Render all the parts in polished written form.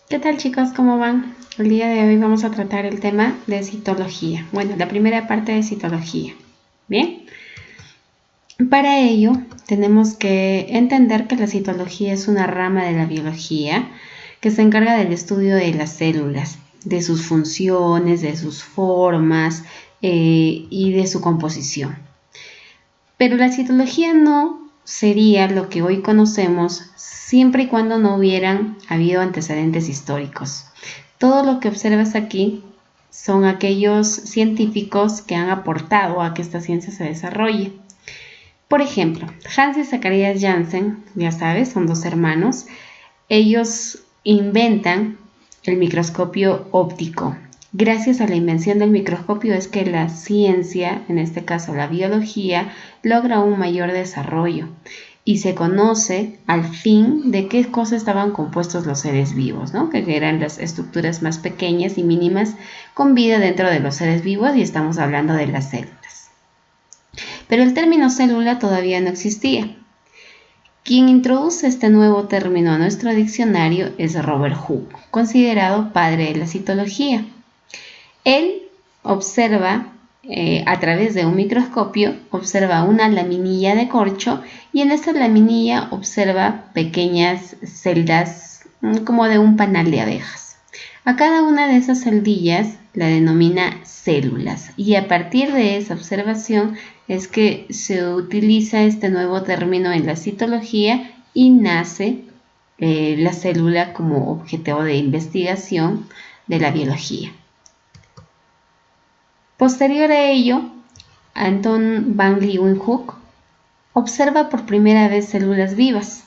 ¿Qué tal, chicos? ¿Cómo van? El día de hoy vamos a tratar el tema de citología. Bueno, la primera parte de citología. Bien. Para ello, tenemos que entender que la citología es una rama de la biología que se encarga del estudio de las células, de sus funciones, de sus formas y de su composición. Pero la citología no sería lo que hoy conocemos siempre y cuando no hubieran habido antecedentes históricos. Todo lo que observas aquí son aquellos científicos que han aportado a que esta ciencia se desarrolle. Por ejemplo, Hans y Zacharias Janssen, ya sabes, son dos hermanos. Ellos inventan el microscopio óptico. Gracias a la invención del microscopio es que la ciencia, en este caso la biología, logra un mayor desarrollo y se conoce al fin de qué cosas estaban compuestos los seres vivos, ¿no? Que eran las estructuras más pequeñas y mínimas con vida dentro de los seres vivos, y estamos hablando de las células. Pero el término célula todavía no existía. Quien introduce este nuevo término a nuestro diccionario es Robert Hooke, considerado padre de la citología. Él observa a través de un microscopio, observa una laminilla de corcho y en esta laminilla observa pequeñas celdas como de un panal de abejas. A cada una de esas celdillas la denomina células, y a partir de esa observación es que se utiliza este nuevo término en la citología y nace la célula como objeto de investigación de la biología. Posterior a ello, Anton van Leeuwenhoek observa por primera vez células vivas.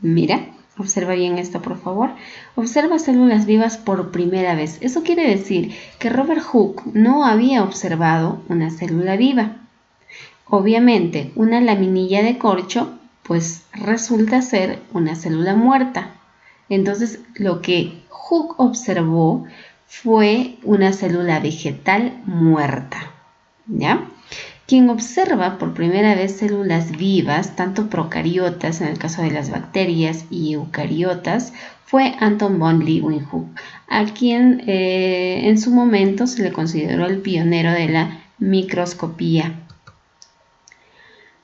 Mira, observa bien esto, por favor. Observa células vivas por primera vez. Eso quiere decir que Robert Hooke no había observado una célula viva. Obviamente, una laminilla de corcho, pues resulta ser una célula muerta. Entonces, lo que Hooke observó fue una célula vegetal muerta, ¿ya? Quien observa por primera vez células vivas, tanto procariotas en el caso de las bacterias y eucariotas, fue Anton van Leeuwenhoek, a quien en su momento se le consideró el pionero de la microscopía.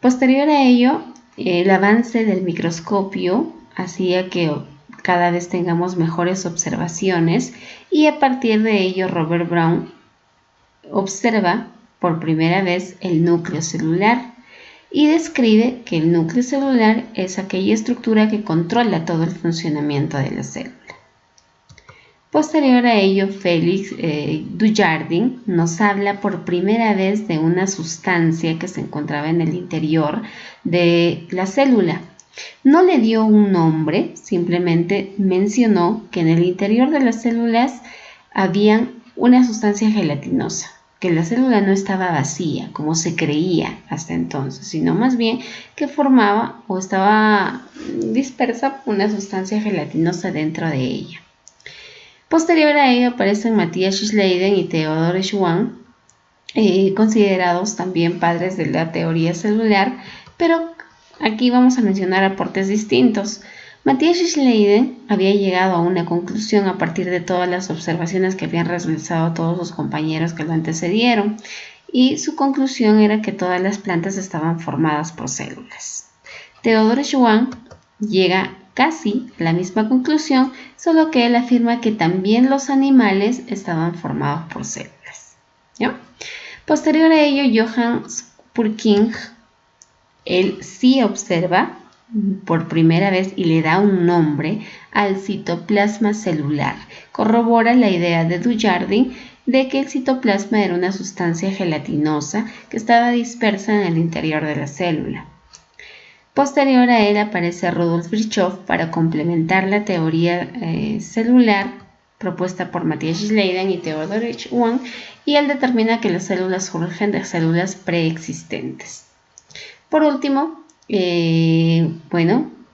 Posterior a ello, el avance del microscopio hacía que cada vez tengamos mejores observaciones, y a partir de ello Robert Brown observa por primera vez el núcleo celular y describe que el núcleo celular es aquella estructura que controla todo el funcionamiento de la célula. Posterior a ello, Félix Dujardin nos habla por primera vez de una sustancia que se encontraba en el interior de la célula. No le dio un nombre, simplemente mencionó que en el interior de las células había una sustancia gelatinosa, que la célula no estaba vacía, como se creía hasta entonces, sino más bien que formaba o estaba dispersa una sustancia gelatinosa dentro de ella. Posterior a ello aparecen Matthias Schleiden y Theodor Schwann, considerados también padres de la teoría celular, pero aquí vamos a mencionar aportes distintos. Matthias Schleiden había llegado a una conclusión a partir de todas las observaciones que habían realizado todos sus compañeros que lo antecedieron, y su conclusión era que todas las plantas estaban formadas por células. Theodor Schwann llega casi a la misma conclusión, solo que él afirma que también los animales estaban formados por células, ¿ya? Posterior a ello, Johannes Purkinje, él sí observa por primera vez y le da un nombre al citoplasma celular. Corrobora la idea de Dujardin de que el citoplasma era una sustancia gelatinosa que estaba dispersa en el interior de la célula. Posterior a él aparece Rudolf Virchow para complementar la teoría celular propuesta por Matthias Schleiden y Theodor Schwann, y él determina que las células surgen de células preexistentes. Por último,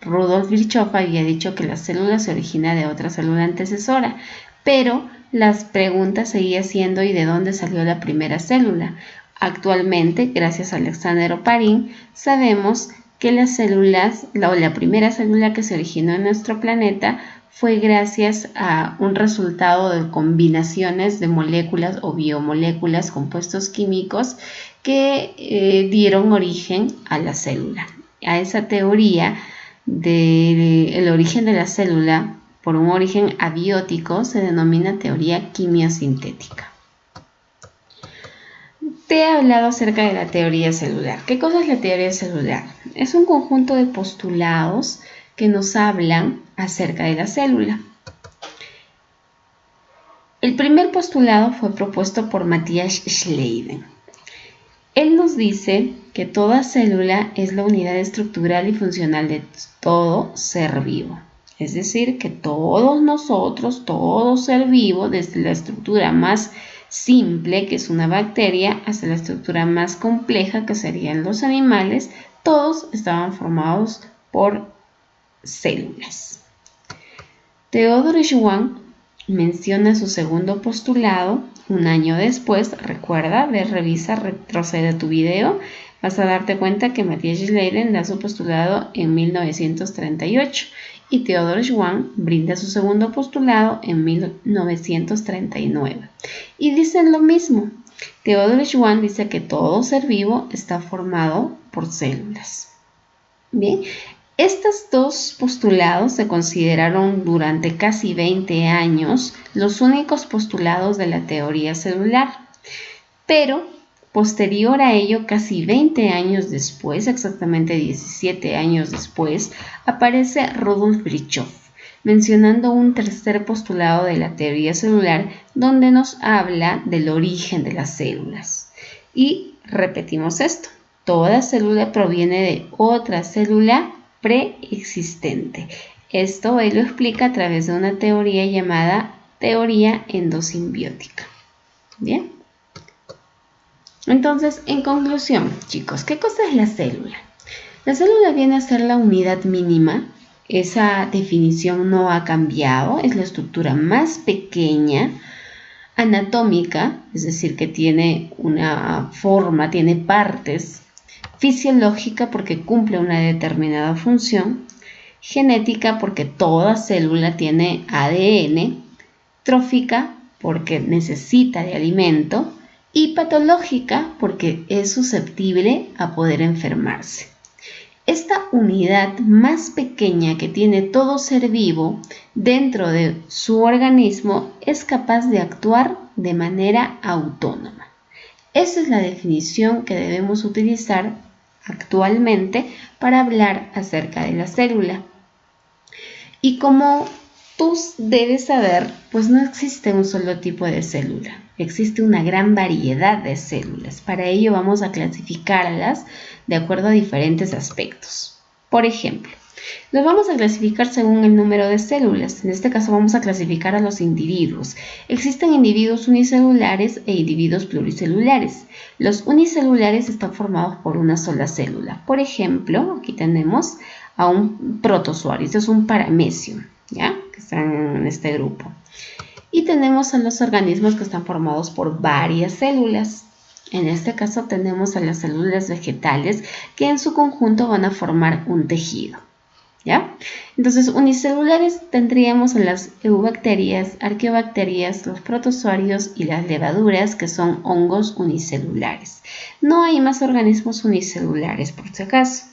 Rudolf Virchow había dicho que la célula se origina de otra célula antecesora, pero las preguntas seguían siendo ¿y de dónde salió la primera célula? Actualmente, gracias a Alexander Oparin, sabemos que las células, la primera célula que se originó en nuestro planeta fue gracias a un resultado de combinaciones de moléculas o biomoléculas, compuestos químicos que dieron origen a la célula. A esa teoría del origen de la célula por un origen abiótico se denomina teoría quimiosintética. Te he hablado acerca de la teoría celular. ¿Qué cosa es la teoría celular? Es un conjunto de postulados que nos hablan acerca de la célula. El primer postulado fue propuesto por Matthias Schleiden. Él nos dice que toda célula es la unidad estructural y funcional de todo ser vivo. Es decir, que todos nosotros, todo ser vivo, desde la estructura más simple, que es una bacteria, hasta la estructura más compleja, que serían los animales, todos estaban formados por células. Theodor Schwann menciona su segundo postulado un año después. Recuerda, revisa, retrocede tu video. Vas a darte cuenta que Matthias Schleiden da su postulado en 1938 y Theodor Schwann brinda su segundo postulado en 1939. Y dicen lo mismo. Theodor Schwann dice que todo ser vivo está formado por células. Bien, estos dos postulados se consideraron durante casi 20 años los únicos postulados de la teoría celular, pero posterior a ello, casi 20 años después, exactamente 17 años después, aparece Rudolf Virchow, mencionando un tercer postulado de la teoría celular donde nos habla del origen de las células. Y repetimos esto, toda célula proviene de otra célula preexistente. Esto él lo explica a través de una teoría llamada teoría endosimbiótica. Bien. Entonces, en conclusión, chicos, ¿qué cosa es la célula? La célula viene a ser la unidad mínima. Esa definición no ha cambiado. Es la estructura más pequeña, anatómica, es decir, que tiene una forma, tiene partes, fisiológica porque cumple una determinada función, genética porque toda célula tiene ADN, trófica porque necesita de alimento y patológica porque es susceptible a poder enfermarse. Esta unidad más pequeña que tiene todo ser vivo dentro de su organismo es capaz de actuar de manera autónoma. Esa es la definición que debemos utilizar actualmente para hablar acerca de la célula. Y como tú debes saber, pues no existe un solo tipo de célula. Existe una gran variedad de células. Para ello vamos a clasificarlas de acuerdo a diferentes aspectos. Por ejemplo, los vamos a clasificar según el número de células. En este caso vamos a clasificar a los individuos. Existen individuos unicelulares e individuos pluricelulares. Los unicelulares están formados por una sola célula. Por ejemplo, aquí tenemos a un protozoario. Este es un paramecio, ¿ya? Que están en este grupo. Y tenemos a los organismos que están formados por varias células. En este caso tenemos a las células vegetales que en su conjunto van a formar un tejido. ¿Ya? Entonces, unicelulares tendríamos a las eubacterias, arqueobacterias, los protozoarios y las levaduras, que son hongos unicelulares. No hay más organismos unicelulares, por si acaso.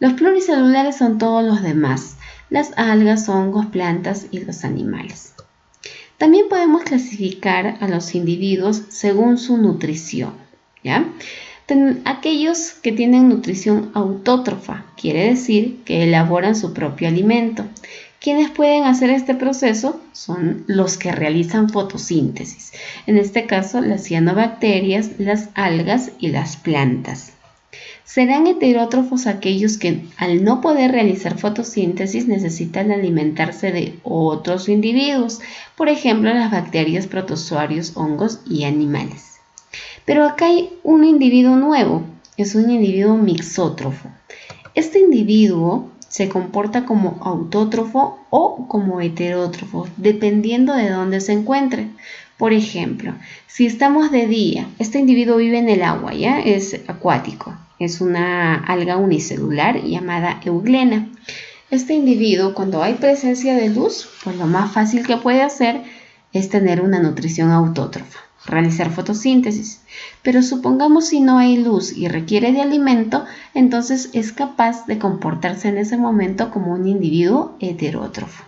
Los pluricelulares son todos los demás, las algas, hongos, plantas y los animales. También podemos clasificar a los individuos según su nutrición, ¿ya? Aquellos que tienen nutrición autótrofa, quiere decir que elaboran su propio alimento. Quienes pueden hacer este proceso son los que realizan fotosíntesis, en este caso las cianobacterias, las algas y las plantas. Serán heterótrofos aquellos que al no poder realizar fotosíntesis necesitan alimentarse de otros individuos, por ejemplo las bacterias, protozoarios, hongos y animales. Pero acá hay un individuo nuevo, es un individuo mixótrofo. Este individuo se comporta como autótrofo o como heterótrofo, dependiendo de dónde se encuentre. Por ejemplo, si estamos de día, este individuo vive en el agua, ¿ya? Es acuático, es una alga unicelular llamada euglena. Este individuo, cuando hay presencia de luz, pues lo más fácil que puede hacer es tener una nutrición autótrofa, realizar fotosíntesis. Pero supongamos si no hay luz y requiere de alimento, entonces es capaz de comportarse en ese momento como un individuo heterótrofo.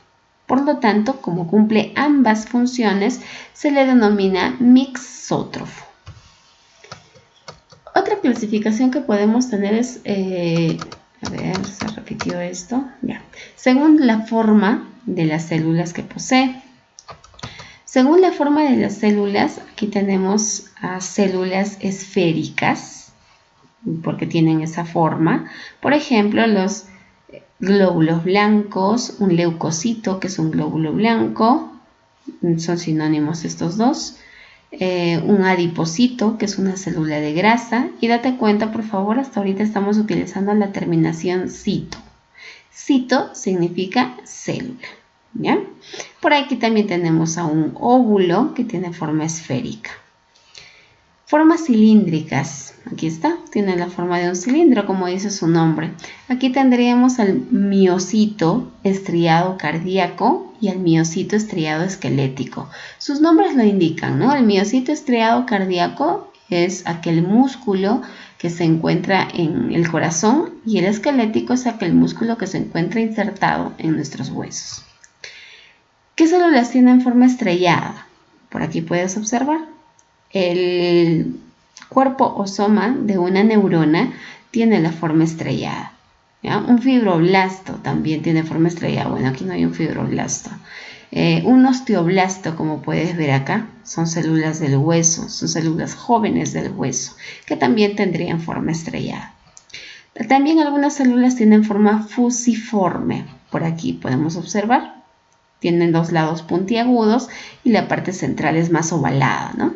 Por lo tanto, como cumple ambas funciones, se le denomina mixótrofo. Otra clasificación que podemos tener es, a ver, se repitió esto, ya. Según la forma de las células que posee. Según la forma de las células, aquí tenemos a células esféricas, porque tienen esa forma. Por ejemplo, los glóbulos blancos, un leucocito, que es un glóbulo blanco, son sinónimos estos dos. Un adipocito, que es una célula de grasa. Y date cuenta, por favor, hasta ahorita estamos utilizando la terminación cito. Cito significa célula, ¿ya? Por aquí también tenemos a un óvulo que tiene forma esférica. Formas cilíndricas, aquí está, tiene la forma de un cilindro, como dice su nombre. Aquí tendríamos al miocito estriado cardíaco y al miocito estriado esquelético. Sus nombres lo indican, ¿no? El miocito estriado cardíaco es aquel músculo que se encuentra en el corazón y el esquelético es aquel músculo que se encuentra insertado en nuestros huesos. ¿Qué células tienen forma estrellada? Por aquí puedes observar. El cuerpo o soma de una neurona tiene la forma estrellada, ¿ya? Un fibroblasto también tiene forma estrellada. Bueno, aquí no hay un fibroblasto. Un osteoblasto, como puedes ver acá, son células del hueso, son células jóvenes del hueso, que también tendrían forma estrellada. También algunas células tienen forma fusiforme. Por aquí podemos observar. Tienen dos lados puntiagudos y la parte central es más ovalada, ¿no?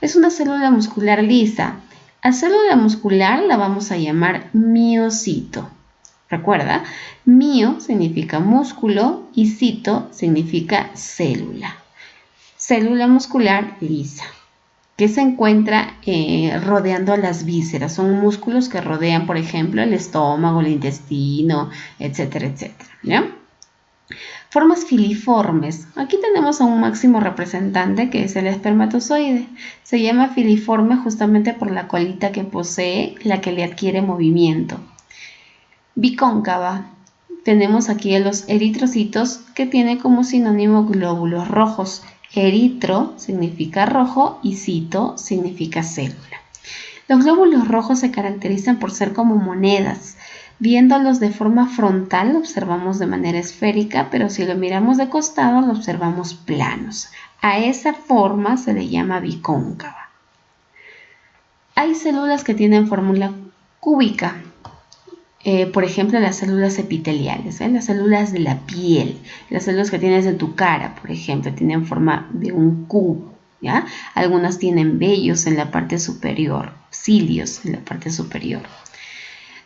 Es una célula muscular lisa. A célula muscular la vamos a llamar miocito. Recuerda, mio significa músculo y cito significa célula. Célula muscular lisa, que se encuentra rodeando a las vísceras. Son músculos que rodean, por ejemplo, el estómago, el intestino, etcétera, etcétera, ¿ya? Formas filiformes. Aquí tenemos a un máximo representante que es el espermatozoide. Se llama filiforme justamente por la colita que posee, la que le adquiere movimiento. Bicóncava. Tenemos aquí a los eritrocitos que tienen como sinónimo glóbulos rojos. Eritro significa rojo y cito significa célula. Los glóbulos rojos se caracterizan por ser como monedas. Viéndolos de forma frontal lo observamos de manera esférica, pero si lo miramos de costado lo observamos planos. A esa forma se le llama bicóncava. Hay células que tienen fórmula cúbica. Por ejemplo, las células epiteliales, las células de la piel, las células que tienes en tu cara, por ejemplo, tienen forma de un cubo, ¿ya? Algunas tienen vellos en la parte superior, cilios en la parte superior.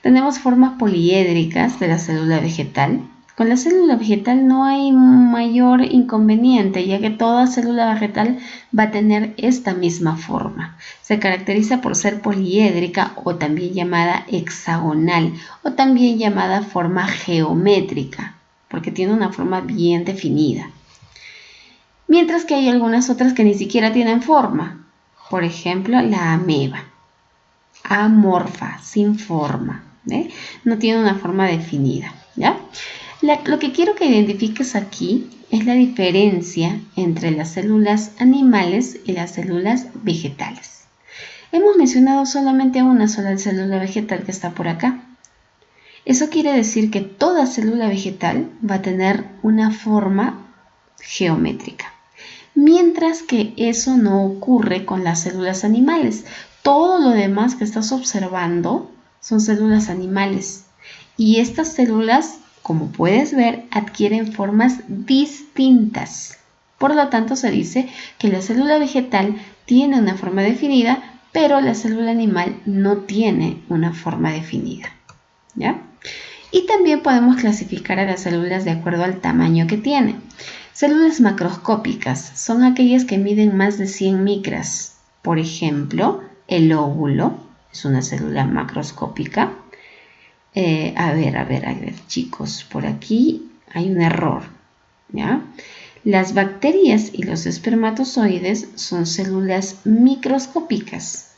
Tenemos formas poliédricas de la célula vegetal. Con la célula vegetal no hay mayor inconveniente, ya que toda célula vegetal va a tener esta misma forma. Se caracteriza por ser poliédrica o también llamada hexagonal o también llamada forma geométrica, porque tiene una forma bien definida. Mientras que hay algunas otras que ni siquiera tienen forma. Por ejemplo, la ameba. Amorfa, sin forma. No tiene una forma definida, ¿ya? Lo que quiero que identifiques aquí es la diferencia entre las células animales y las células vegetales. Hemos mencionado solamente una sola célula vegetal que está por acá. Eso quiere decir que toda célula vegetal va a tener una forma geométrica, mientras que eso no ocurre con las células animales. Todo lo demás que estás observando son células animales y estas células, como puedes ver, adquieren formas distintas. Por lo tanto, se dice que la célula vegetal tiene una forma definida, pero la célula animal no tiene una forma definida, ¿ya? Y también podemos clasificar a las células de acuerdo al tamaño que tienen. Células macroscópicas son aquellas que miden más de 100 micras. Por ejemplo, el óvulo es una célula macroscópica. a ver, chicos, por aquí hay un error, ¿ya? Las bacterias y los espermatozoides son células microscópicas,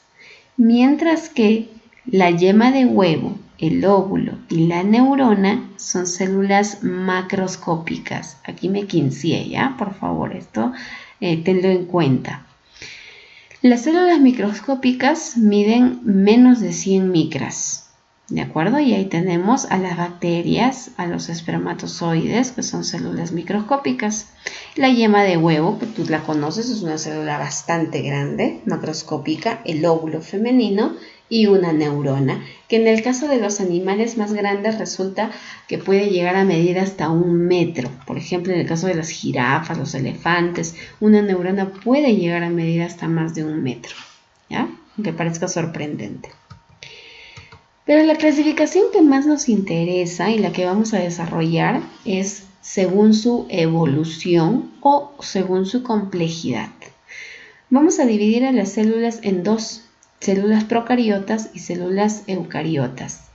mientras que la yema de huevo, el óvulo y la neurona son células macroscópicas. Aquí me quinceé, ¿ya? Por favor, esto tenlo en cuenta. Las células microscópicas miden menos de 100 micras. ¿De acuerdo? Y ahí tenemos a las bacterias, a los espermatozoides, que son células microscópicas. La yema de huevo, que tú la conoces, es una célula bastante grande, macroscópica, el óvulo femenino y una neurona, que en el caso de los animales más grandes resulta que puede llegar a medir hasta 1 metro. Por ejemplo, en el caso de las jirafas, los elefantes, una neurona puede llegar a medir hasta más de 1 metro, ¿ya? Aunque parezca sorprendente. Pero la clasificación que más nos interesa y la que vamos a desarrollar es según su evolución o según su complejidad. Vamos a dividir a las células en dos, células procariotas y células eucariotas.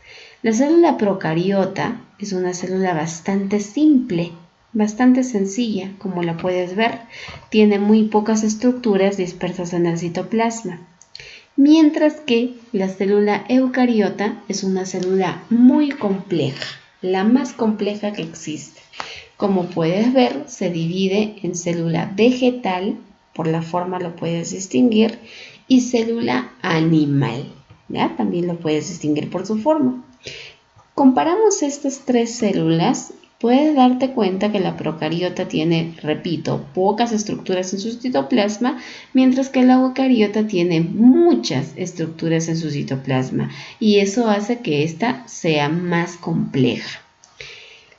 La célula procariota es una célula bastante simple, bastante sencilla, como la puedes ver. Tiene muy pocas estructuras dispersas en el citoplasma. Mientras que la célula eucariota es una célula muy compleja, la más compleja que existe. Como puedes ver, se divide en célula vegetal, por la forma lo puedes distinguir, y célula animal, ¿ya? También lo puedes distinguir por su forma. Comparamos estas tres células, puedes darte cuenta que la procariota tiene, repito, pocas estructuras en su citoplasma, mientras que la eucariota tiene muchas estructuras en su citoplasma, y eso hace que ésta sea más compleja.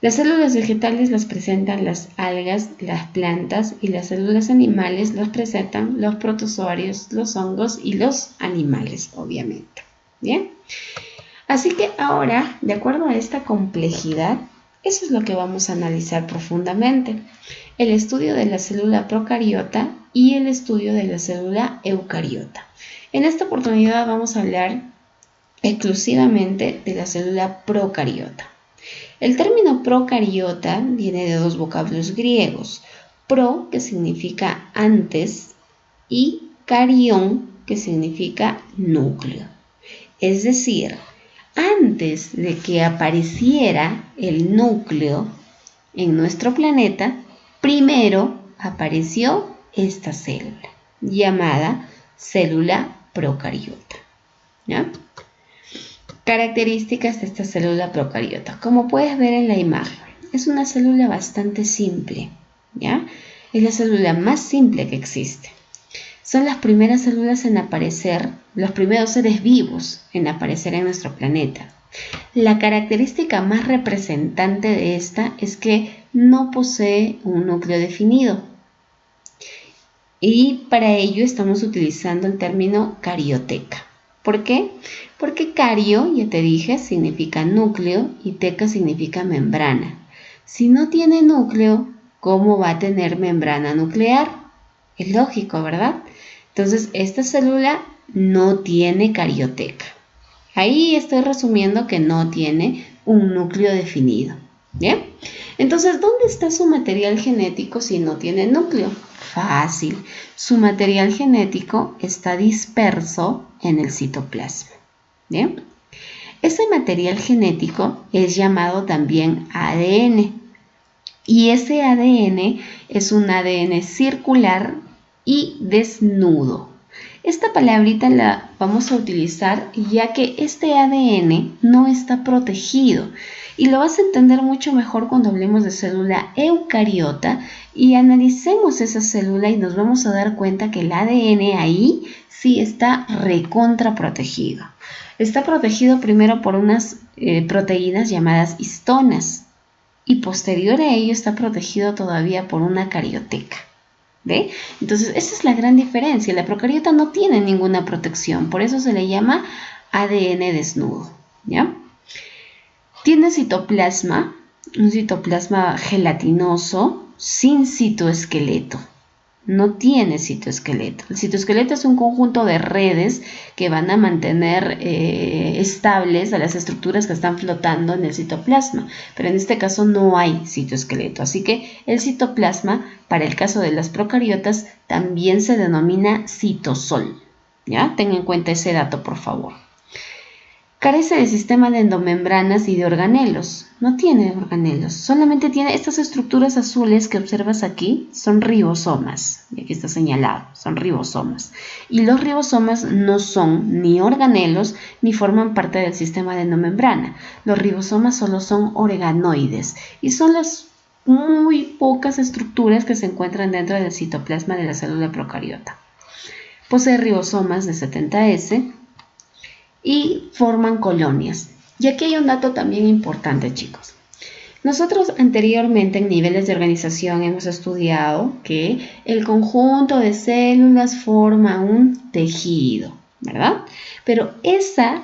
Las células vegetales las presentan las algas, las plantas, y las células animales las presentan los protozoarios, los hongos y los animales, obviamente. ¿Bien? Así que ahora, de acuerdo a esta complejidad, eso es lo que vamos a analizar profundamente. El estudio de la célula procariota y el estudio de la célula eucariota. En esta oportunidad vamos a hablar exclusivamente de la célula procariota. El término procariota viene de dos vocablos griegos, pro, que significa antes, y carión, que significa núcleo. Es decir, antes de que apareciera el núcleo en nuestro planeta, primero apareció esta célula, llamada célula procariota, ¿ya? Características de esta célula procariota. Como puedes ver en la imagen, es una célula bastante simple, ¿ya? Es la célula más simple que existe. Son las primeras células en aparecer, los primeros seres vivos en aparecer en nuestro planeta. La característica más representante de esta es que no posee un núcleo definido. Y para ello estamos utilizando el término carioteca. ¿Por qué? Porque cario, ya te dije, significa núcleo y teca significa membrana. Si no tiene núcleo, ¿cómo va a tener membrana nuclear? Es lógico, ¿verdad? Entonces, esta célula no tiene carioteca. Ahí estoy resumiendo que no tiene un núcleo definido. ¿Bien? Entonces, ¿dónde está su material genético si no tiene núcleo? Fácil. Su material genético está disperso en el citoplasma. ¿Bien? Ese material genético es llamado también ADN. Y ese ADN es un ADN circular y desnudo. Esta palabrita la vamos a utilizar ya que este ADN no está protegido y lo vas a entender mucho mejor cuando hablemos de célula eucariota y analicemos esa célula y nos vamos a dar cuenta que el ADN ahí sí está recontra protegido. Está protegido primero por unas proteínas llamadas histonas y posterior a ello está protegido todavía por una carioteca. ¿Ve? Entonces, esa es la gran diferencia. La procariota no tiene ninguna protección, por eso se le llama ADN desnudo, ¿ya? Tiene citoplasma, un citoplasma gelatinoso sin citoesqueleto, no tiene citoesqueleto. El citoesqueleto es un conjunto de redes que van a mantener estables a las estructuras que están flotando en el citoplasma, pero en este caso no hay citoesqueleto. Así que el citoplasma, para el caso de las procariotas, también se denomina citosol. ¿Ya? Ten en cuenta ese dato, por favor. Carece de sistema de endomembranas y de organelos. No tiene organelos, solamente tiene estas estructuras azules que observas aquí, son ribosomas. Y aquí está señalado, son ribosomas. Y los ribosomas no son ni organelos ni forman parte del sistema de endomembrana. Los ribosomas solo son organoides y son las muy pocas estructuras que se encuentran dentro del citoplasma de la célula procariota. Posee ribosomas de 70S y forman colonias. Y aquí hay un dato también importante, chicos. Nosotros anteriormente en niveles de organización hemos estudiado que el conjunto de células forma un tejido, ¿verdad? Pero esa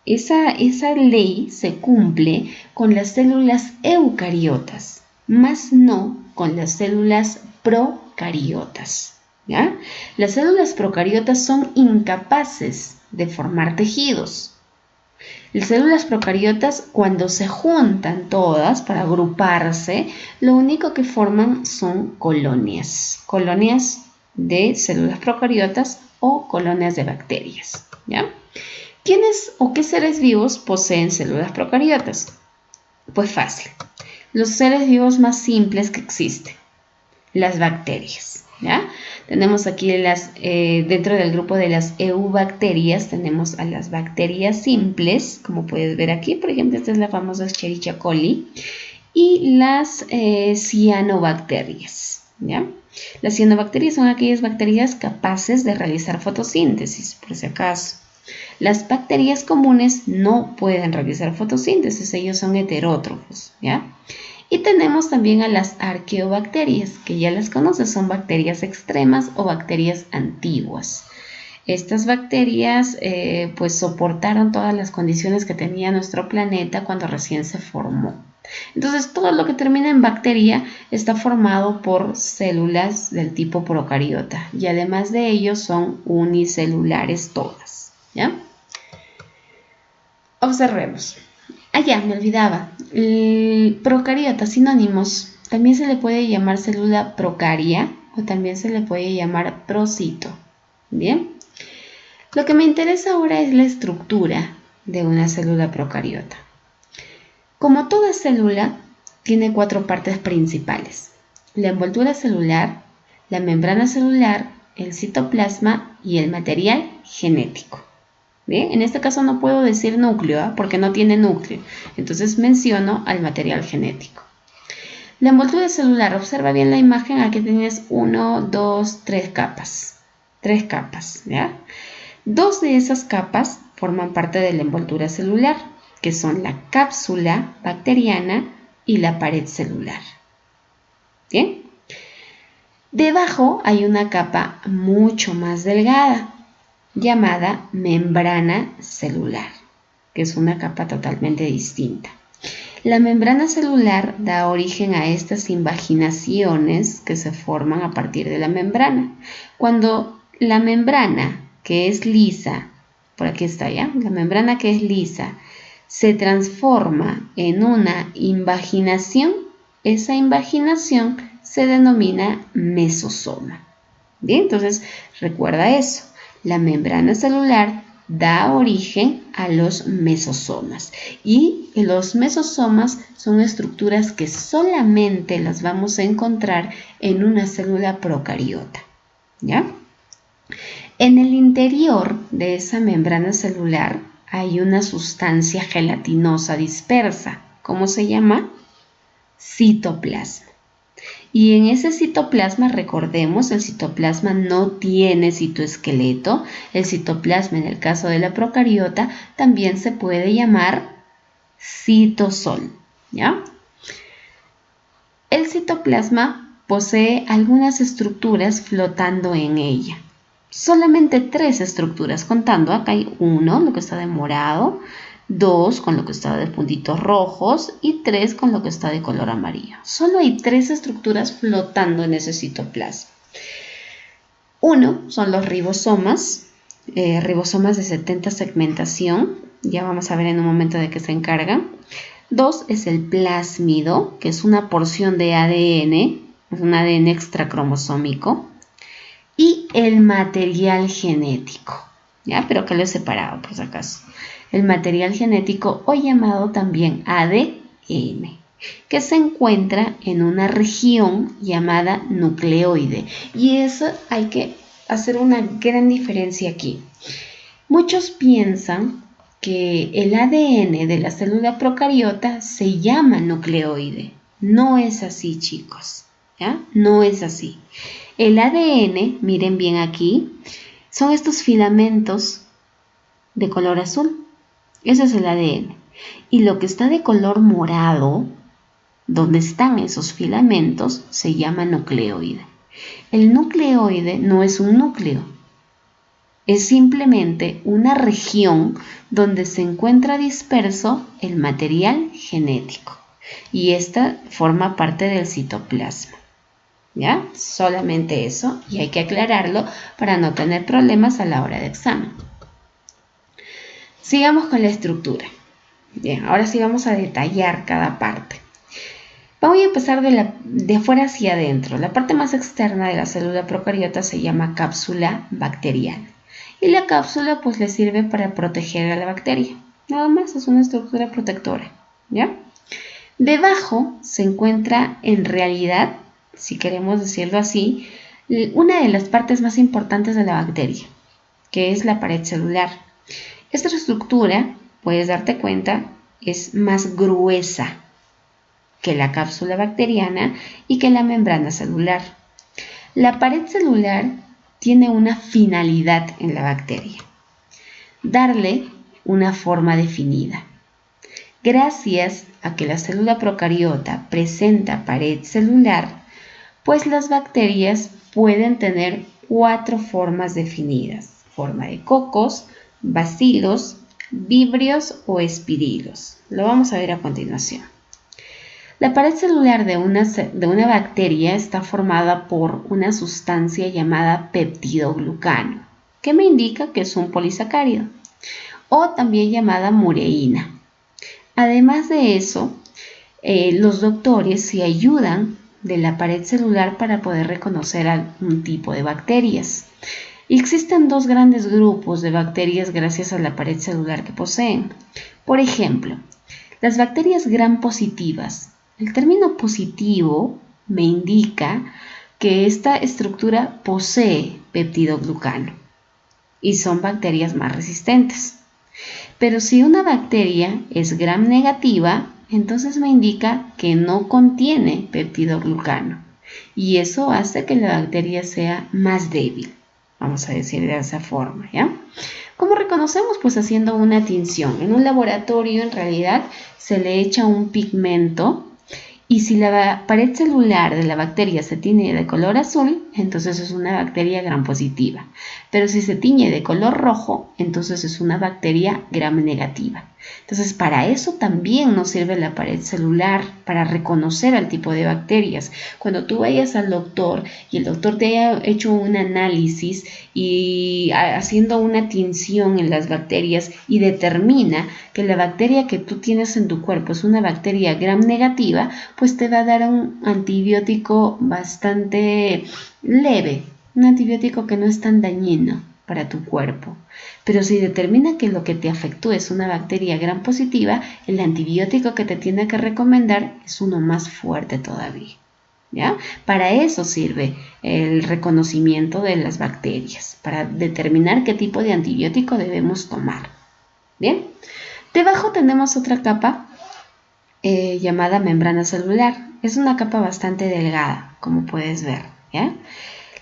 ley se cumple con las células eucariotas, más no con las células procariotas, ¿ya? Las células procariotas son incapaces de formar tejidos. Las células procariotas, cuando se juntan todas para agruparse, lo único que forman son colonias de células procariotas o colonias de bacterias, ¿ya? ¿Quiénes o qué seres vivos poseen células procariotas? Pues fácil, los seres vivos más simples que existen, las bacterias, ¿ya? Tenemos aquí dentro del grupo de las eubacterias, tenemos a las bacterias simples, como puedes ver aquí, por ejemplo, esta es la famosa Escherichia coli, y las cianobacterias, ¿ya? Las cianobacterias son aquellas bacterias capaces de realizar fotosíntesis, por si acaso. Las bacterias comunes no pueden realizar fotosíntesis, ellos son heterótrofos, ¿ya? Y tenemos también a las arqueobacterias, que ya las conoces, son bacterias extremas o bacterias antiguas. Estas bacterias pues soportaron todas las condiciones que tenía nuestro planeta cuando recién se formó. Entonces todo lo que termina en bacteria está formado por células del tipo procariota y además de ello son unicelulares todas, ¿ya? Observemos. Ya, me olvidaba. El procariota, sinónimos. También se le puede llamar célula procaria o también se le puede llamar procito. Bien. Lo que me interesa ahora es la estructura de una célula procariota. Como toda célula, tiene 4 partes principales: la envoltura celular, la membrana celular, el citoplasma y el material genético. Bien, en este caso no puedo decir núcleo, porque no tiene núcleo, entonces menciono al material genético. La envoltura celular, observa bien la imagen, aquí tienes 1, 2, 3 capas. 3 capas, ¿ya? 2 de esas capas forman parte de la envoltura celular, que son la cápsula bacteriana y la pared celular. Bien. Debajo hay una capa mucho más delgada, llamada membrana celular, que es una capa totalmente distinta. La membrana celular da origen a estas invaginaciones que se forman a partir de la membrana. Cuando la membrana, que es lisa, por aquí está ya, la membrana que es lisa, se transforma en una invaginación, esa invaginación se denomina mesosoma. Bien, entonces recuerda eso. La membrana celular da origen a los mesosomas y los mesosomas son estructuras que solamente las vamos a encontrar en una célula procariota, ¿ya? En el interior de esa membrana celular hay una sustancia gelatinosa dispersa. ¿Cómo se llama? Citoplasma. Y en ese citoplasma, recordemos, el citoplasma no tiene citoesqueleto. El citoplasma, en el caso de la procariota, también se puede llamar citosol, ¿ya? El citoplasma posee algunas estructuras flotando en ella. Solamente 3 estructuras contando. Acá hay 1, lo que está de morado, 2 con lo que está de puntitos rojos y 3 con lo que está de color amarillo. Solo hay 3 estructuras flotando en ese citoplasma, Uno son los ribosomas de 70 segmentación, ya vamos a ver en un momento de qué se encargan. 2 es el plásmido, que es una porción de ADN, es un ADN extracromosómico, y el material genético, ¿ya? Pero que lo he separado por si acaso. El material genético, o llamado también ADN, que se encuentra en una región llamada nucleoide. Y eso hay que hacer una gran diferencia aquí. Muchos piensan que el ADN de la célula procariota se llama nucleoide. No es así, chicos, ¿ya? No es así. El ADN, miren bien aquí, son estos filamentos de color azul. Ese es el ADN. Y lo que está de color morado, donde están esos filamentos, se llama nucleoide. El nucleoide no es un núcleo, es simplemente una región donde se encuentra disperso el material genético. Y esta forma parte del citoplasma. ¿Ya? Solamente eso, y hay que aclararlo para no tener problemas a la hora de examen. Sigamos con la estructura. Bien, ahora sí vamos a detallar cada parte. Voy a empezar de afuera hacia adentro. La parte más externa de la célula procariota se llama cápsula bacteriana. Y la cápsula pues le sirve para proteger a la bacteria. Nada más, es una estructura protectora. ¿Ya? Debajo se encuentra en realidad, si queremos decirlo así, una de las partes más importantes de la bacteria, que es la pared celular. Esta estructura, puedes darte cuenta, es más gruesa que la cápsula bacteriana y que la membrana celular. La pared celular tiene una finalidad en la bacteria: darle una forma definida. Gracias a que la célula procariota presenta pared celular, pues las bacterias pueden tener 4 formas definidas: forma de cocos, bacilos, vibrios o espirilos. Lo vamos a ver a continuación. La pared celular de una bacteria está formada por una sustancia llamada peptidoglucano, que me indica que es un polisacárido, o también llamada mureína. Además de eso, los doctores se ayudan de la pared celular para poder reconocer algún tipo de bacterias. Existen 2 grandes grupos de bacterias gracias a la pared celular que poseen. Por ejemplo, las bacterias gram positivas. El término positivo me indica que esta estructura posee peptidoglucano y son bacterias más resistentes. Pero si una bacteria es gram negativa, entonces me indica que no contiene peptidoglucano y eso hace que la bacteria sea más débil, vamos a decir de esa forma, ¿ya? ¿Cómo reconocemos? Pues haciendo una tinción. En un laboratorio en realidad se le echa un pigmento y si la pared celular de la bacteria se tiñe de color azul, entonces es una bacteria gram positiva. Pero si se tiñe de color rojo, entonces es una bacteria gram negativa. Entonces para eso también nos sirve la pared celular, para reconocer al tipo de bacterias. Cuando tú vayas al doctor y el doctor te haya hecho un análisis y haciendo una tinción en las bacterias y determina que la bacteria que tú tienes en tu cuerpo es una bacteria gram negativa, pues te va a dar un antibiótico bastante leve, un antibiótico que no es tan dañino para tu cuerpo. Pero si determina que lo que te afectó es una bacteria gram positiva, el antibiótico que te tiene que recomendar es uno más fuerte todavía. ¿Ya? Para eso sirve el reconocimiento de las bacterias, para determinar qué tipo de antibiótico debemos tomar. Bien, debajo tenemos otra capa llamada membrana celular. Es una capa bastante delgada, como puedes ver, ¿ya?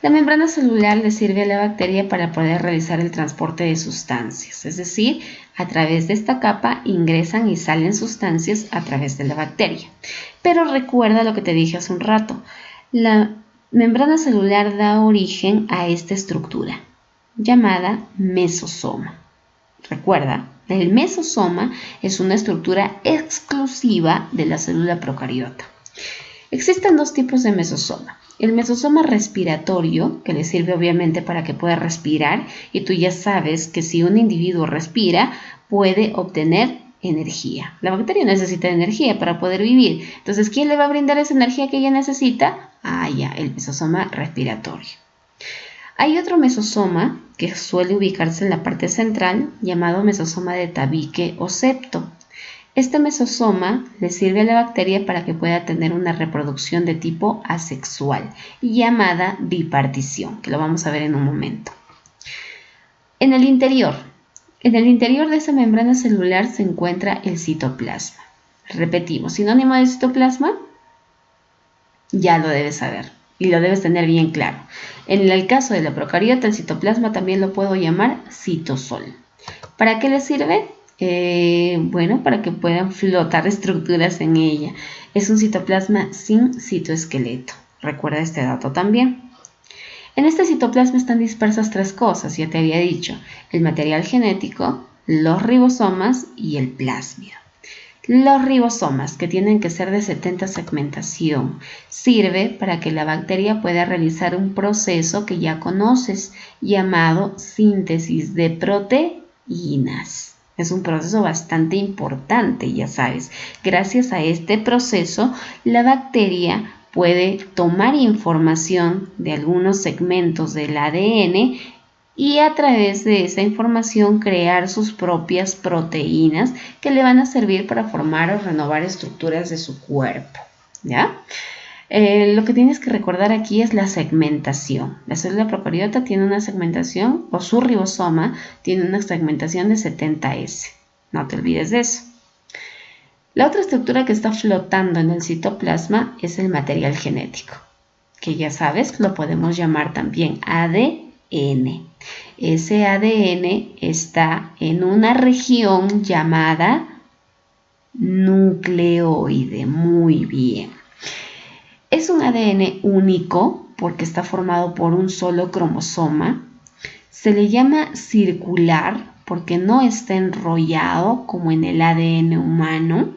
La membrana celular le sirve a la bacteria para poder realizar el transporte de sustancias, es decir, a través de esta capa ingresan y salen sustancias a través de la bacteria. Pero recuerda lo que te dije hace un rato, la membrana celular da origen a esta estructura llamada mesosoma. Recuerda, el mesosoma es una estructura exclusiva de la célula procariota. Existen dos tipos de mesosoma. El mesosoma respiratorio, que le sirve obviamente para que pueda respirar, y tú ya sabes que si un individuo respira, puede obtener energía. La bacteria necesita energía para poder vivir. Entonces, ¿quién le va a brindar esa energía que ella necesita? Ya, el mesosoma respiratorio. Hay otro mesosoma que suele ubicarse en la parte central, llamado mesosoma de tabique o septo. Este mesosoma le sirve a la bacteria para que pueda tener una reproducción de tipo asexual, llamada bipartición, que lo vamos a ver en un momento. En el interior de esa membrana celular se encuentra el citoplasma. Repetimos, sinónimo de citoplasma, ya lo debes saber y lo debes tener bien claro. En el caso de la procariota, el citoplasma también lo puedo llamar citosol. ¿Para qué le sirve? Bueno, para que puedan flotar estructuras en ella. Es un citoplasma sin citoesqueleto. Recuerda este dato también. En este citoplasma están dispersas tres cosas, ya te había dicho: el material genético, los ribosomas y el plásmido. Los ribosomas, que tienen que ser de 70 segmentación, sirve para que la bacteria pueda realizar un proceso que ya conoces, llamado síntesis de proteínas. Es un proceso bastante importante, ya sabes. Gracias a este proceso, la bacteria puede tomar información de algunos segmentos del ADN y a través de esa información crear sus propias proteínas que le van a servir para formar o renovar estructuras de su cuerpo, ¿ya? Lo que tienes que recordar aquí es la segmentación. La célula procariota tiene una segmentación, o su ribosoma tiene una segmentación de 70S. No te olvides de eso. La otra estructura que está flotando en el citoplasma es el material genético, que ya sabes, lo podemos llamar también ADN. Ese ADN está en una región llamada nucleoide. Muy bien. Es un ADN único porque está formado por un solo cromosoma. Se le llama circular porque no está enrollado como en el ADN humano.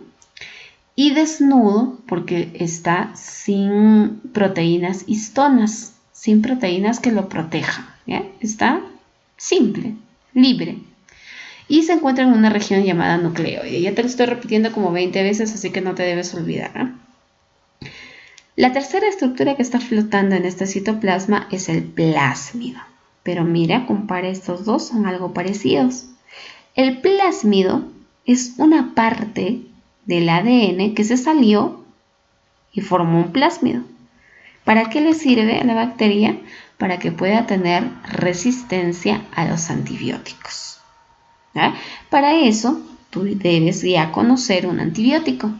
Y desnudo porque está sin proteínas histonas, sin proteínas que lo protejan, ¿ya? Está simple, libre. Y se encuentra en una región llamada nucleoide. Ya te lo estoy repitiendo como 20 veces, así que no te debes olvidar, ¿eh? La tercera estructura que está flotando en este citoplasma es el plásmido. Pero mira, compara estos dos, son algo parecidos. El plásmido es una parte del ADN que se salió y formó un plásmido. ¿Para qué le sirve a la bacteria? Para que pueda tener resistencia a los antibióticos. ¿Ah? Para eso, tú debes ya conocer un antibiótico.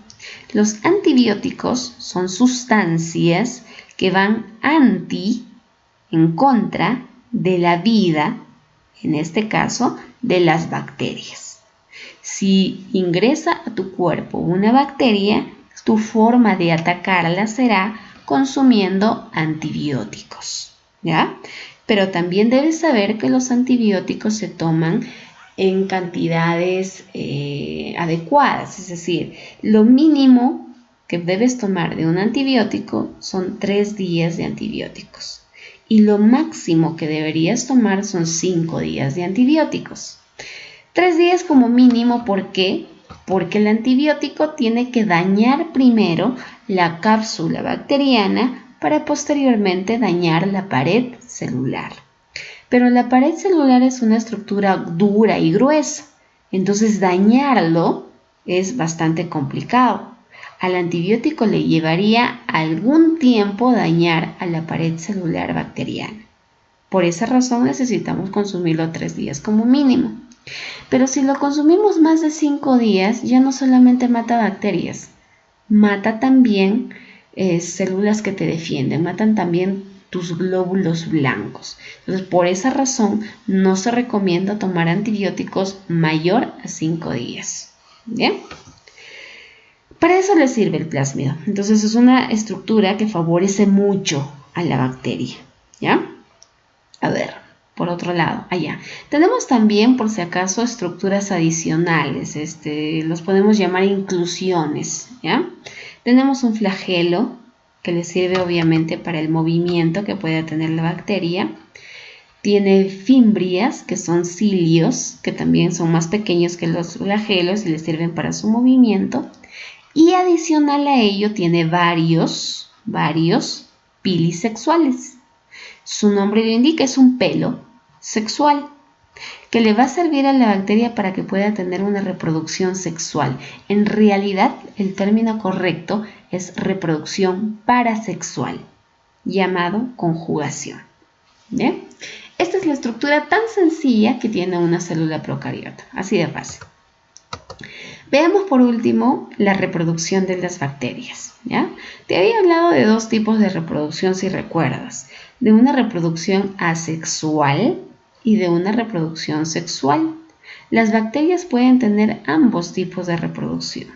Los antibióticos son sustancias que van en contra de la vida, en este caso, de las bacterias. Si ingresa a tu cuerpo una bacteria, tu forma de atacarla será consumiendo antibióticos, ¿ya? Pero también debes saber que los antibióticos se toman en cantidades adecuadas, es decir, lo mínimo que debes tomar de un antibiótico son 3 días de antibióticos y lo máximo que deberías tomar son 5 días de antibióticos. 3 días como mínimo, ¿por qué? Porque el antibiótico tiene que dañar primero la cápsula bacteriana para posteriormente dañar la pared celular. Pero la pared celular es una estructura dura y gruesa, entonces dañarlo es bastante complicado. Al antibiótico le llevaría algún tiempo dañar a la pared celular bacteriana. Por esa razón necesitamos consumirlo 3 días como mínimo. Pero si lo consumimos más de 5 días, ya no solamente mata bacterias, mata también células que te defienden, matan también tus glóbulos blancos. Entonces, por esa razón, no se recomienda tomar antibióticos mayor a 5 días. ¿Bien? Para eso le sirve el plásmido. Entonces, es una estructura que favorece mucho a la bacteria. ¿Ya? A ver, por otro lado, allá. Tenemos también, por si acaso, estructuras adicionales. Los podemos llamar inclusiones. ¿Ya? Tenemos un flagelo, que le sirve obviamente para el movimiento que pueda tener la bacteria. Tiene fimbrias, que son cilios, que también son más pequeños que los flagelos y le sirven para su movimiento. Y adicional a ello tiene varios pilis sexuales. Su nombre lo indica, es un pelo sexual que le va a servir a la bacteria para que pueda tener una reproducción sexual. En realidad, el término correcto es reproducción parasexual, llamado conjugación. ¿Bien? Esta es la estructura tan sencilla que tiene una célula procariota, así de fácil. Veamos por último la reproducción de las bacterias, ¿ya? Te había hablado de dos tipos de reproducción, si recuerdas, de una reproducción asexual y de una reproducción sexual. Las bacterias pueden tener ambos tipos de reproducción.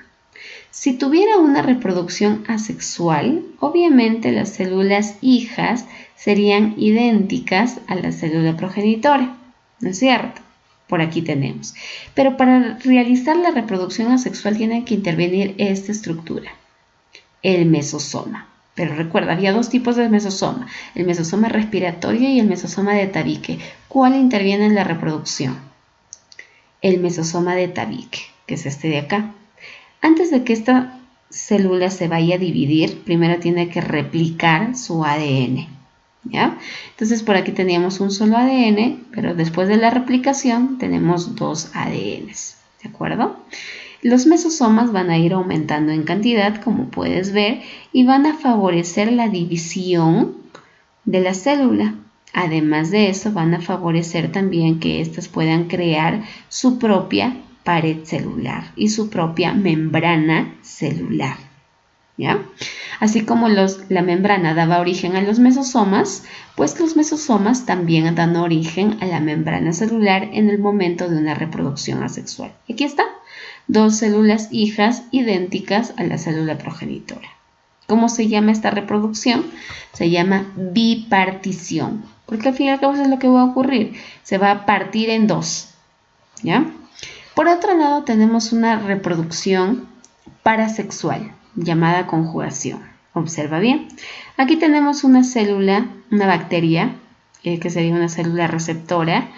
Si tuviera una reproducción asexual, obviamente las células hijas serían idénticas a la célula progenitora, ¿no es cierto? Por aquí tenemos. Pero para realizar la reproducción asexual tiene que intervenir esta estructura, el mesosoma. Pero recuerda, había dos tipos de mesosoma, el mesosoma respiratorio y el mesosoma de tabique. ¿Cuál interviene en la reproducción? El mesosoma de tabique, que es este de acá. Antes de que esta célula se vaya a dividir, primero tiene que replicar su ADN, ¿ya? Entonces por aquí teníamos un solo ADN, pero después de la replicación tenemos dos ADNs, ¿de acuerdo? Los mesosomas van a ir aumentando en cantidad, como puedes ver, y van a favorecer la división de la célula. Además de eso, van a favorecer también que éstas puedan crear su propia pared celular y su propia membrana celular, ¿ya? Así como la membrana daba origen a los mesosomas, pues los mesosomas también dan origen a la membrana celular en el momento de una reproducción asexual. Aquí está, dos células hijas idénticas a la célula progenitora. ¿Cómo se llama esta reproducción? Se llama bipartición, porque al fin y al cabo es lo que va a ocurrir, se va a partir en dos, ¿ya? Por otro lado tenemos una reproducción parasexual, llamada conjugación. Observa bien. Aquí tenemos una célula, una bacteria, que sería una célula receptora,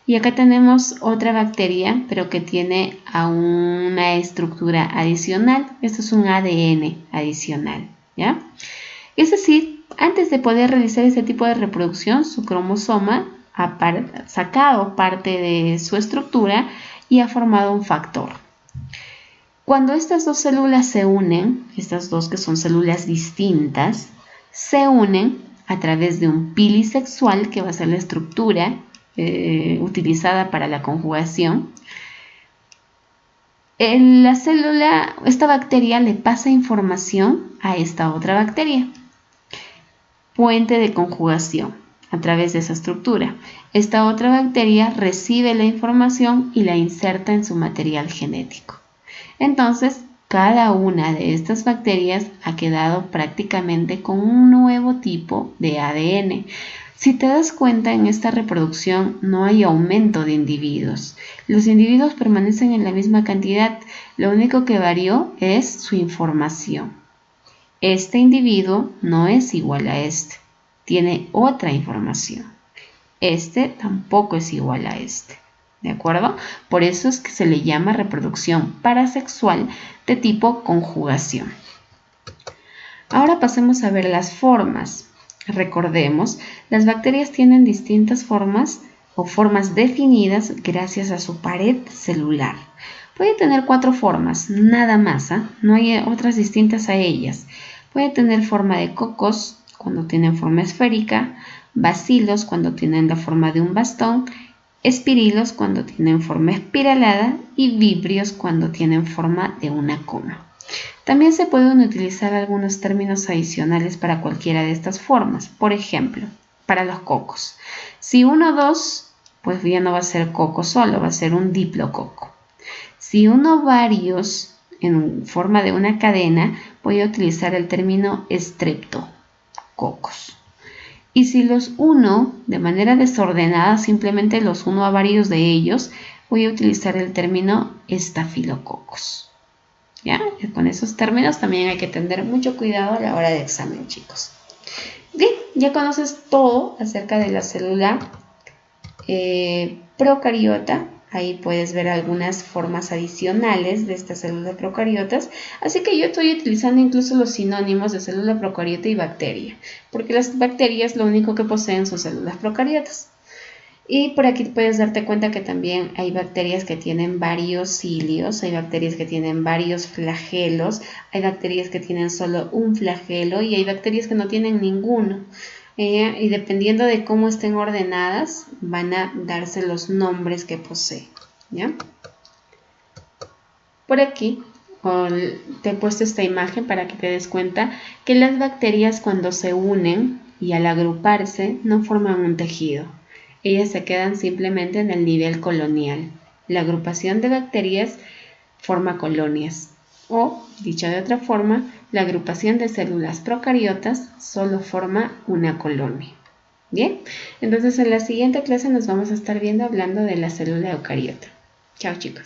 y acá tenemos otra bacteria, pero que tiene a una estructura adicional. Esto es un ADN adicional, ¿ya? Es decir, antes de poder realizar este tipo de reproducción, su cromosoma ha sacado parte de su estructura y ha formado un factor. Cuando estas dos células se unen, estas dos que son células distintas, se unen a través de un pili sexual, que va a ser la estructura utilizada para la conjugación. La célula, esta bacteria le pasa información a esta otra bacteria. Puente de conjugación a través de esa estructura. Esta otra bacteria recibe la información y la inserta en su material genético. Entonces, cada una de estas bacterias ha quedado prácticamente con un nuevo tipo de ADN. Si te das cuenta, en esta reproducción no hay aumento de individuos. Los individuos permanecen en la misma cantidad. Lo único que varió es su información. Este individuo no es igual a este. Tiene otra información. Este tampoco es igual a este. ¿De acuerdo? Por eso es que se le llama reproducción parasexual de tipo conjugación. Ahora pasemos a ver las formas. Recordemos, las bacterias tienen distintas formas o formas definidas gracias a su pared celular. Puede tener 4 formas, nada más, ¿eh? No hay otras distintas a ellas. Puede tener forma de cocos cuando tienen forma esférica, bacilos cuando tienen la forma de un bastón, espirilos cuando tienen forma espiralada y vibrios cuando tienen forma de una coma. También se pueden utilizar algunos términos adicionales para cualquiera de estas formas. Por ejemplo, para los cocos. Si 1 o 2, pues ya no va a ser coco solo, va a ser un diplococo. Si 1 o varios en forma de una cadena, voy a utilizar el término estreptococos. Y si los uno de manera desordenada, simplemente los uno a varios de ellos, voy a utilizar el término estafilococos. ¿Ya? Con esos términos también hay que tener mucho cuidado a la hora de examen, chicos. Bien, ya conoces todo acerca de la célula procariota. Ahí puedes ver algunas formas adicionales de estas células procariotas. Así que yo estoy utilizando incluso los sinónimos de célula procariota y bacteria, porque las bacterias lo único que poseen son células procariotas. Y por aquí puedes darte cuenta que también hay bacterias que tienen varios cilios, hay bacterias que tienen varios flagelos, hay bacterias que tienen solo un flagelo y hay bacterias que no tienen ninguno. Y dependiendo de cómo estén ordenadas, van a darse los nombres que poseen. ¿Ya? Por aquí te he puesto esta imagen para que te des cuenta que las bacterias cuando se unen y al agruparse no forman un tejido. Ellas se quedan simplemente en el nivel colonial. La agrupación de bacterias forma colonias. O, dicho de otra forma, la agrupación de células procariotas solo forma una colonia. Bien, entonces en la siguiente clase nos vamos a estar viendo hablando de la célula eucariota. Chao, chicos.